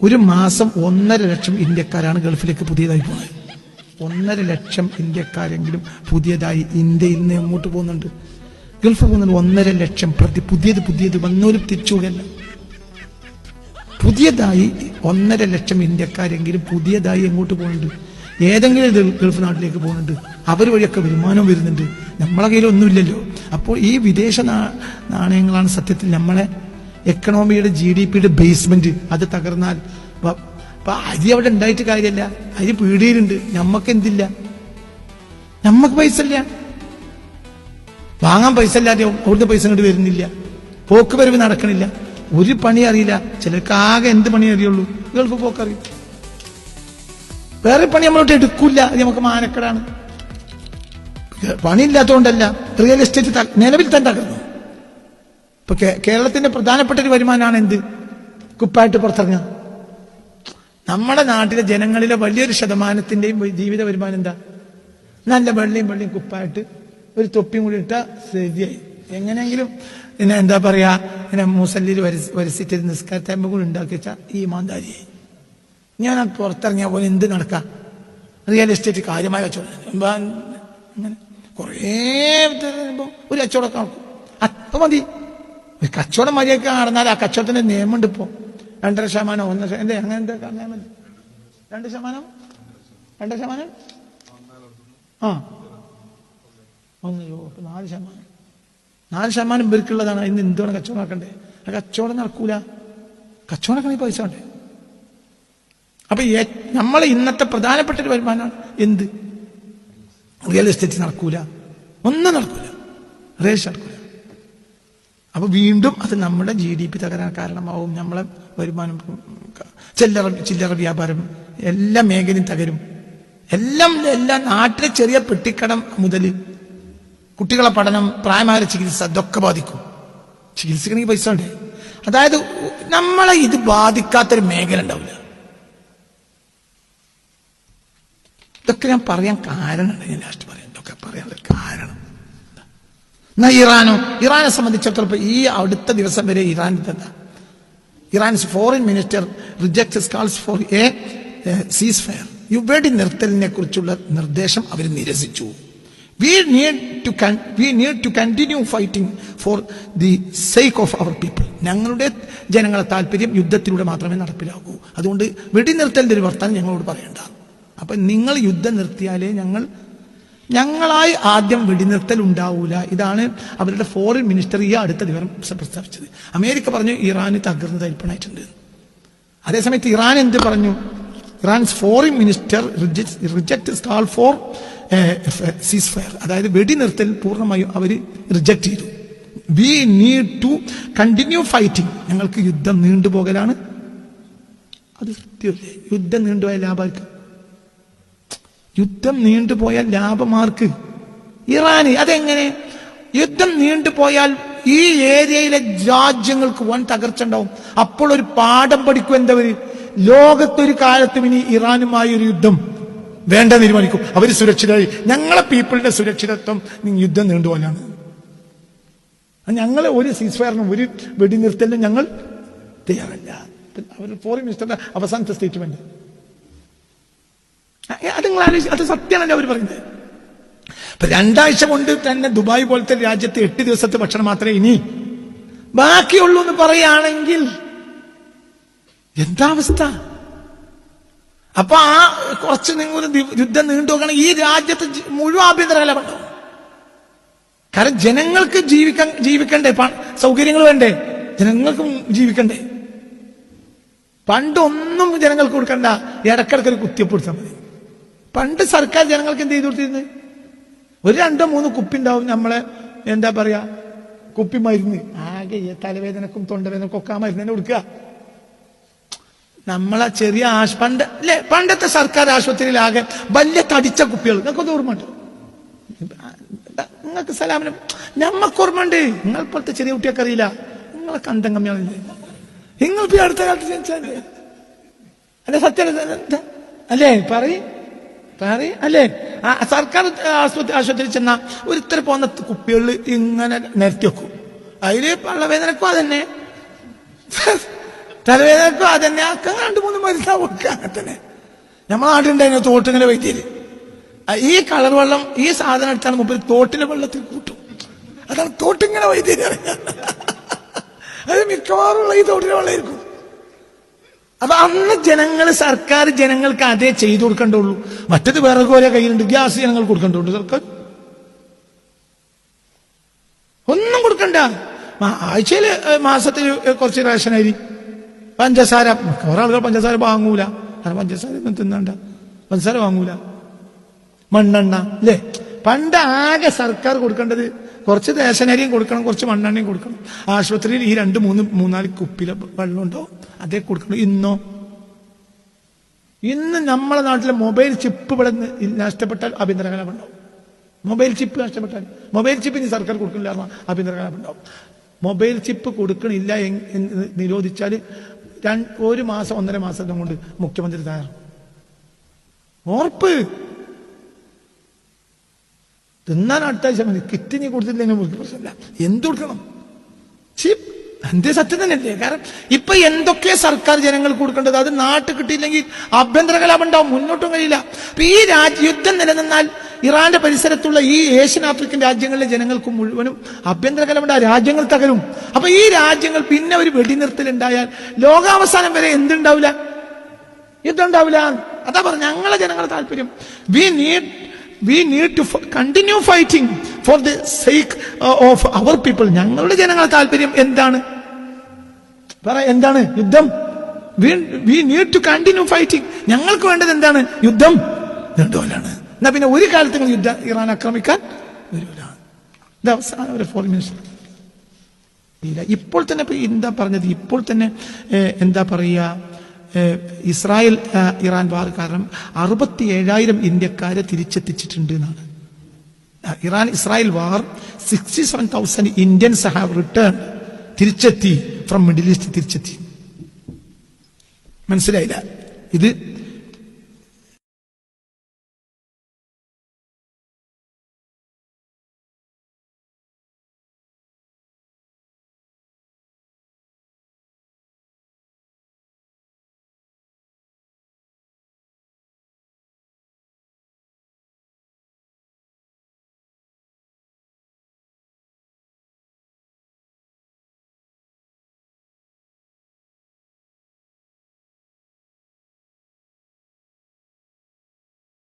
ഒരു മാസം 1.5 ലക്ഷം ഇന്ത്യക്കാരാണ് ഗൾഫിലേക്ക് പുതിയതായി പോകുന്നത്. 1.5 ലക്ഷം ഇന്ത്യക്കാരെങ്കിലും പുതിയതായി ഇന്ത്യയിൽ നിന്ന് എങ്ങോട്ട് പോകുന്നുണ്ട്, ഗൾഫ് പോകുന്നുണ്ട്. 1.5 ലക്ഷം പുതിയത് വന്നോരും തിരിച്ചുപോകല്ല. പുതിയതായി 1.5 ലക്ഷം ഇന്ത്യക്കാരെങ്കിലും പുതിയതായി എങ്ങോട്ട് പോകുന്നുണ്ട്, ഏതെങ്കിലും ഗൾഫ് നാട്ടിലേക്ക് പോകുന്നുണ്ട്. അവർ വഴിയൊക്കെ വരുമാനം വരുന്നുണ്ട്. നമ്മളെ കയ്യിലൊന്നുമില്ലല്ലോ. അപ്പോൾ ഈ വിദേശ നാണയങ്ങളാണ് സത്യത്തിൽ നമ്മളെ എക്കണോമിയുടെ GDPയുടെ ബേസ്മെന്റ്. അത് തകർന്നാൽ അരി അവിടെ ഉണ്ടായിട്ട് കാര്യമല്ല, അരി പീടിയിലുണ്ട്. നമ്മക്ക് എന്തില്ല, നമ്മക്ക് പൈസ ഇല്ല, വാങ്ങാൻ പൈസ ഇല്ലാതെ അവിടുത്തെ പൈസ ഇങ്ങോട്ട് വരുന്നില്ല, പോക്ക് വരവ് നടക്കണില്ല, ഒരു പണി അറിയില്ല. ചിലർക്ക് ആകെ എന്ത് പണി അറിയുള്ളൂ, ഗൾഫ് പോക്കറിയും. വേറെ പണി നമ്മളോട്ട് എടുക്കൂല, അത് നമുക്ക് മാനക്കേടാണ്. പണിയില്ലാത്തതുകൊണ്ടല്ല, റിയൽ എസ്റ്റേറ്റ് നിലവിൽ തന്നെ തകർന്നു. ഇപ്പൊ കേരളത്തിന്റെ പ്രധാനപ്പെട്ട ഒരു വരുമാനമാണ് എന്ത്, കുപ്പായിട്ട് പുറത്തിറങ്ങുക. നമ്മുടെ നാട്ടിലെ ജനങ്ങളിലെ വലിയൊരു ശതമാനത്തിന്റെയും ജീവിത വരുമാനം എന്താ, നല്ല വെള്ളിയും കുപ്പായിട്ട് ഒരു തൊപ്പിയും കൂടി ഇട്ടാ ശരിയായി. എങ്ങനെയെങ്കിലും പിന്നെ എന്താ പറയാ, ഇങ്ങനെ മുസല്ലിൽ വരച്ചിട്ട് നിസ്കാരത്തമ്പ് കൂടി ഉണ്ടാക്കി വെച്ചാൽ ഈ മാന്താരിയായി. ഞാൻ പുറത്തിറങ്ങിയ പോലെ എന്ത് നടക്കാം, റിയൽ എസ്റ്റേറ്റ് കാര്യമായ കച്ചവടം. അങ്ങനെ കുറേ ഒരു കച്ചവടമൊക്കെ നടക്കും, അപ്പൊ മതി. ഒരു കച്ചവടം മതിയൊക്കെ നടന്നാൽ ആ കച്ചവടത്തിന്റെ നിയമമുണ്ട്. ഇപ്പോ 2.5%, 1% എന്തേ അങ്ങനെ എന്താ പറഞ്ഞാൽ മതി. 2%, 2%, ആ 4%. 4% ഇവർക്കുള്ളതാണ്. ഇന്ന് എന്തുകൊണ്ട് കച്ചവടം ആക്കണ്ടേ? ആ കച്ചവടം നടക്കൂല. കച്ചവടം പൈസ ഉണ്ടേ. അപ്പൊ നമ്മളെ ഇന്നത്തെ പ്രധാനപ്പെട്ട ഒരു വരുമാനമാണ് എന്ത്, റിയൽ എസ്റ്റേറ്റ് നടക്കൂല, ഒന്നും നടക്കൂല, റേഷൻ നടക്കൂല. അപ്പൊ വീണ്ടും അത് നമ്മുടെ GDP തകരാൻ കാരണമാവും. നമ്മളെ വരുമാനം, ചില്ലറ വ്യാപാരം, എല്ലാ മേഖലയും തകരും. എല്ലാം നാട്ടിലെ ചെറിയ പെട്ടിക്കടം മുതൽ കുട്ടികളെ പഠനം, പ്രായമായ ചികിത്സ, ഇതൊക്കെ ബാധിക്കും. ചികിത്സിക്കണമെങ്കിൽ പൈസ ഉണ്ടേ. അതായത് നമ്മളെ ഇത് ബാധിക്കാത്തൊരു മേഖല ഉണ്ടാവില്ല. ഇതൊക്കെ ഞാൻ പറയാൻ കാരണമുണ്ട്. ഞാൻ ലാസ്റ്റ് പറയാം ഇതൊക്കെ പറയാനുള്ള കാരണം. എന്നാ ഇറാനെ സംബന്ധിച്ചിടത്തോളം ഈ അടുത്ത ദിവസം വരെ Iran's foreign minister rejects calls for a ceasefire. വെടി നിർത്തലിനെ കുറിച്ചുള്ള നിർദ്ദേശം അവർ നിരസിച്ചു. We need to continue fighting for the sake of our people. ഞങ്ങളുടെ ജനങ്ങളുടെ താല്പര്യം യുദ്ധത്തിലൂടെ മാത്രമേ നടപ്പിലാകൂ. അതുകൊണ്ട് വെടിനിർത്തലിന്റെ ഒരു വർത്തമാനം ഞങ്ങളോട് പറയണ്ട. അപ്പൊ നിങ്ങൾ യുദ്ധം നിർത്തിയാലേ ഞങ്ങളായി ആദ്യം വെടിനിർത്തൽ ഉണ്ടാവൂല. ഇതാണ് അവരുടെ ഫോറിൻ മിനിസ്റ്റർ ഈ അടുത്ത ദിവസം പ്രസ്താവിച്ചത്. അമേരിക്ക പറഞ്ഞു ഇറാന് തകർന്ന് തരിപ്പണായിട്ടുണ്ട്. അതേസമയത്ത് ഇറാൻ എന്ത് പറഞ്ഞു? Iran's foreign minister reject call for ceasefire, അതായത് വെടിനിർത്തൽ പൂർണ്ണമായും അവർ റിജക്ട് ചെയ്തു. We need to continue fighting. ഞങ്ങൾക്ക് യുദ്ധം നീണ്ടുപോകലാണ്. അത് സത്യമല്ലേ? യുദ്ധം നീണ്ടുപോയ ലാഭമാർക്ക്, യുദ്ധം നീണ്ടുപോയാൽ ലാഭമാർക്ക്? ഇറാന്. അതെങ്ങനെ? യുദ്ധം നീണ്ടുപോയാൽ ഈ ഏരിയയിലെ രാജ്യങ്ങൾക്ക് വൻ തകർച്ച ഉണ്ടാവും. അപ്പോൾ ഒരു പാഠം പഠിക്കും. എന്തവര്? ലോകത്തൊരു കാലത്തും ഇനി ഇറാനുമായി ഒരു യുദ്ധം വേണ്ട തീരുമാനിക്കും. അവർ സുരക്ഷിതരായി. ഞങ്ങളെ പീപ്പിളിന്റെ സുരക്ഷിതത്വം യുദ്ധം നീണ്ടുപോലാണ്. ഞങ്ങൾ ഒരു സീസ് ഫയറിനും ഒരു വെടിനിർത്തലിനും ഞങ്ങൾ തയ്യാറല്ല. അവർ ഫോറിൻ മിനിസ്റ്ററുടെ അവസാനത്തെ സ്റ്റേറ്റ്മെന്റ് അത് നിങ്ങൾ ആലോചിച്ച്, അത് സത്യമാണല്ലോ അവർ പറയുന്നത്. ഇപ്പൊ 2 ആഴ്ച കൊണ്ട് തന്നെ ദുബായ് പോലത്തെ രാജ്യത്ത് 8 ദിവസത്തെ ഭക്ഷണം മാത്രമേ ഇനി ബാക്കിയുള്ളൂ എന്ന് പറയുകയാണെങ്കിൽ എന്താ അവസ്ഥ? അപ്പൊ ആ കുറച്ച് നിങ്ങൾ യുദ്ധം നീണ്ടുപോകണം. ഈ രാജ്യത്ത് മുഴുവൻ ആഭ്യന്തര കലപുണ്ടാവും. കാരണം ജനങ്ങൾക്ക് ജീവിക്കണ്ടേ, സൗകര്യങ്ങൾ വേണ്ടേ, ജനങ്ങൾക്ക് ജീവിക്കണ്ടേ. പണ്ടൊന്നും ജനങ്ങൾക്ക് കൊടുക്കണ്ട, ഇടക്കിടക്കൊരു കുത്തിവെപ്പ് കൊടുത്താൽ മതി. പണ്ട് സർക്കാർ ജനങ്ങൾക്ക് എന്ത് ചെയ്തു കൊടുത്തിരുന്നത്? ഒരു 2-3 കുപ്പി ഉണ്ടാവും നമ്മളെ എന്താ പറയാ കുപ്പി മരുന്ന്. ആകെ തലവേദനക്കും തൊണ്ടവേദനക്കും ഒക്കെ ആ മരുന്ന് തന്നെ കൊടുക്കുക. നമ്മളെ ചെറിയ പണ്ടത്തെ സർക്കാർ ആശുപത്രിയിൽ ആകെ വലിയ തടിച്ച കുപ്പികൾ. നിങ്ങൾക്കൊന്നും ഓർമ്മയുണ്ട്? നിങ്ങൾക്ക് സലാമിന് ഞമ്മക്ക് ഓർമ്മയുണ്ട്. നിങ്ങൾ പോലത്തെ ചെറിയ കുട്ടിയൊക്കെ അറിയില്ല. നിങ്ങളെ കണ്ടം കമ്മിയാണില്ലേ? നിങ്ങൾ അടുത്ത കാലത്ത് ജനിച്ചല്ലേ? അല്ലെ? സത്യം അല്ലേ? പറയും അല്ലേ? സർക്കാർ ആശുപത്രി ചെന്ന ഒരുത്തര പോകുന്ന കുപ്പികളിൽ ഇങ്ങനെ നിരത്തി വെക്കും. അതില് പള്ളവേദനക്കും അതന്നെ. തലവേദനക്കും അതന്നെ ആക്കാൻ 2-3 മരുന്നാ കൊടുക്കുക. അങ്ങനെ തന്നെ നമ്മളെ നാട്ടിലുണ്ടായിരുന്നു തോട്ടിങ്ങനെ വൈദ്യര്. ഈ കളർ വെള്ളം ഈ സാധനം എടുത്താണ് മുമ്പ് തോട്ടിലെ വെള്ളത്തിൽ കൂട്ടും. അതാണ് തോട്ടിങ്ങനെ വൈദ്യര് അറിയാം. അത് മിക്കവാറുള്ള ഈ തോട്ടിലെ വെള്ളമായിരിക്കും. അപ്പൊ അന്ന് സർക്കാർ ജനങ്ങൾക്ക് അതേ ചെയ്തു കൊടുക്കേണ്ടുള്ളൂ. മറ്റത് വിറക് ഓരോ കയ്യിലുണ്ട്, ഗ്യാസ് ജനങ്ങൾക്ക് കൊടുക്കേണ്ടുള്ളൂ. സർക്കാർ ഒന്നും കൊടുക്കണ്ട. ആഴ്ചയിൽ മാസത്തിൽ കുറച്ച് റേഷൻ അരി, പഞ്ചസാര. കുറെ ആളുകൾ പഞ്ചസാര വാങ്ങൂല, കാരണം പഞ്ചസാര ഒന്നും തിന്നണ്ട, പഞ്ചസാര വാങ്ങൂല. മണ്ണെണ്ണ അല്ലേ, പണ്ട് ആകെ സർക്കാർ കൊടുക്കേണ്ടത് കുറച്ച് റേഷനരിയും കൊടുക്കണം, കുറച്ച് മണ്ണെണ്ണയും കൊടുക്കണം. ആശുപത്രിയിൽ ഈ 2-3-4 കുപ്പിയിലെ വെള്ളം ഉണ്ടാവും, അതേ കൊടുക്കണം. ഇന്ന് നമ്മളെ നാട്ടിലെ മൊബൈൽ ചിപ്പ് ഇവിടെ നഷ്ടപ്പെട്ടാൽ ആഭ്യന്തര കലാപം ഉണ്ടാവും. മൊബൈൽ ചിപ്പ് നഷ്ടപ്പെട്ടാൽ, മൊബൈൽ ചിപ്പ് ഇനി സർക്കാർ കൊടുക്കില്ല, ആഭ്യന്തര കലാപം ഉണ്ടാവും. മൊബൈൽ ചിപ്പ് കൊടുക്കണില്ല എന്ന് നിരോധിച്ചാൽ 1 മാസം 1.5 മാസം കൊണ്ട് മുഖ്യമന്ത്രി തയ്യാറാവും. ഉറപ്പ്. തിന്നാൻ അടുത്ത ആഴ്ച മതി. കിറ്റിനി കൊടുത്തില്ലെങ്കിൽ പ്രശ്നമില്ല. എന്ത് കൊടുക്കണം? ചിപ്പ്. എന്തേ സത്യം തന്നെയല്ലേ? കാരണം ഇപ്പൊ എന്തൊക്കെ സർക്കാർ ജനങ്ങൾക്ക് കൊടുക്കേണ്ടത് അത് നാട്ടിൽ കിട്ടിയില്ലെങ്കിൽ ആഭ്യന്തര കലാപം ഉണ്ടാവും, മുന്നോട്ടും കഴിയില്ല. അപ്പൊ ഈ യുദ്ധം നിലനിന്നാൽ ഇറാന്റെ പരിസരത്തുള്ള ഈ ഏഷ്യൻ ആഫ്രിക്കൻ രാജ്യങ്ങളിലെ ജനങ്ങൾക്ക് മുഴുവനും ആഭ്യന്തര കലാപം, രാജ്യങ്ങൾ തകരും. അപ്പൊ ഈ രാജ്യങ്ങൾ പിന്നെ ഒരു വെടിനിർത്തലുണ്ടായാൽ ലോകാവസാനം വരെ എന്തുണ്ടാവില്ല? യുദ്ധം ഉണ്ടാവില്ല. അതാ പറഞ്ഞ ഞങ്ങളെ ജനങ്ങളുടെ താല്പര്യം. We need to continue fighting for the sake of our people. ഞങ്ങളുടെ ജനങ്ങളുടെ താല്പര്യം എന്താണ്? എന്താണ്? യുദ്ധം. We need to continue fighting. ഞങ്ങൾക്ക് വേണ്ടത് എന്താണ്? യുദ്ധം വേണ്ടവരാണ്. എന്നാ പിന്നെ ഒരു കാലത്ത് യുദ്ധം ഇറാൻ ആക്രമിക്കാൻ വരില്ല. ഇത് അവസാനം ഒരു 4 മിനിറ്റ്സ് ഇല്ല. ഇപ്പോൾ തന്നെ എന്താ പറഞ്ഞത്? ഇപ്പോൾ തന്നെ എന്താ പറയുക, ഇസ്രായേൽ ഇറാൻ വാർ കാരണം 67,000 ഇന്ത്യക്കാരെ തിരിച്ചെത്തിച്ചിട്ടുണ്ട് എന്നാണ്. Israel war 67,000 Indians have return, തിരിച്ചെത്തി, ഫ്രം മിഡിൽ ഈസ്റ്റ് തിരിച്ചെത്തി. മനസ്സിലായില്ല? ഇത്